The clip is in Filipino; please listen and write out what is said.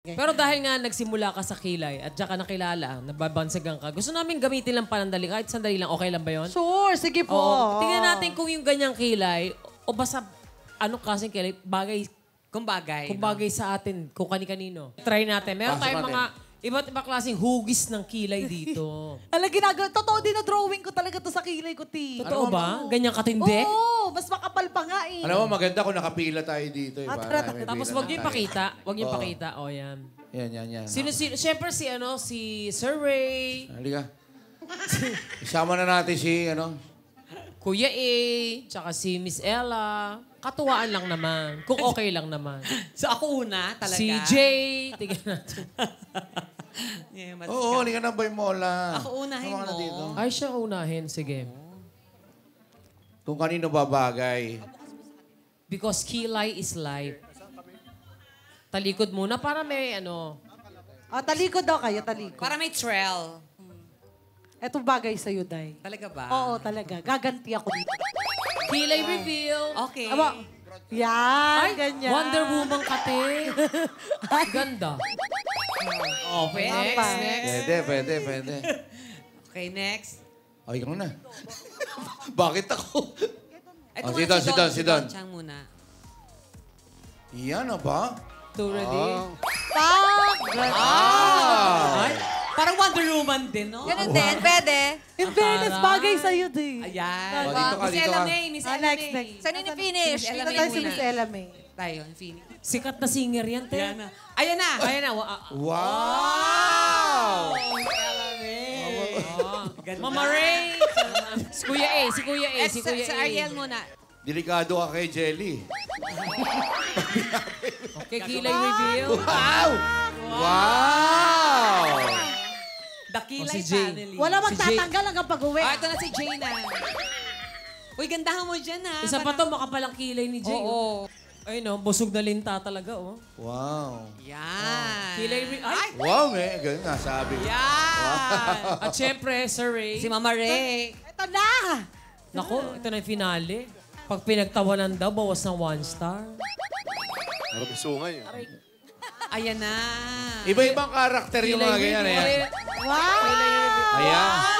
Pero dahil nga nagsimula ka sa kilay at saka nakilala, nababansagan ka, gusto namin gamitin lang panandali, kahit sandali lang, okay lang ba yun? Sure, sige po. Oo. Tingnan natin kung yung ganyang kilay, o basta ano kasing kilay, bagay, Kung bagay. kung bagay sa atin, kung kani-kanino. Try natin. Meron Pasok tayong natin. mga iba't ibang klaseng hugis ng kilay dito. Alam, ginagawa. Totoo din na drawing ko talaga to sa kilay ko, Ti. Totoo ba? Ganyang katindi? Oo, mas makapal pa nga eh. Alam mo, maganda kung nakapila tayo dito. Ah, para tara, may Tapos pila wag na niyo tayo. ipakita. Wag niyo Oo. ipakita. O, yan. Yan. Sino? Siyempre si Sir Ray, Halika. Isama na natin si, Kuya A, tsaka si Miss Ella. Katuwaan lang naman. Kung okay lang naman. So ako una, talaga. Si Jay. Tingnan natin. Yeah, Oo, halika na, Boy Mola. Ako unahin Sama ka na mo. dito. Ay, siya unahin. Sige. Kung kanino babagay. Because kilay is life. Talikod muna para may ano. Ah, talikod daw kayo, talikod. Para may trail. Eto bagay sa'yo, Day. Talaga ba? Oo, talaga. Gaganti ako dito. Kilay reveal. Okay. Aba, yan, Ay, ganyan. Wonder Woman kate. Ganda. Oh, pwede. Next. Pwede. Okay, next. Ay, ikaw na. Bakit ako? Ito Oh, muna si Don. Chang muna. Yan na ba? Two ready. Pak! Ay, Parang Wonder Woman din, no? Ganun din, pwede. In fairness, bagay sa'yo, Day. Ayan. Oh, dito ka, Miss dito Ella ka. May, Miss Ah, Ella next. May. Saan yun finish? Ella Ito May tayo si muna. Miss Ella May. Tayo, Phoenix. sikat na singer yan, te. Ayan na. Ayan na. Ayan na. Wow! Ganda. Mama Ray. Si Kuya A. Si Kuya A. Si Kuya Sa A. Ariel muna. Delikado ka kay Jelly. Okay, kilay reveal. Wow! Wow! The Kilay si Jay. family. Wala Si Jay. magtatanggal hanggang pag-uwi. Ah, ito na si Jay na. Uy, gandahan mo dyan, ha? Isa pa to, makapalang kilay ni Jay. Oo. Ay, no. Busog na linta talaga, oh. Wow. Yan. Kilay Ay! Wow, may. Ganun nga sabi. Yan. At syempre, Sir Ray. Si Mama Ray. Ito na! Naku, ito na yung finale. Pag pinagtawanan daw, bawas ng 1 star. Marami sungay. Ayan na. Iba-ibang karakter yung mga ganyan. Ayan. Wow! Ayan.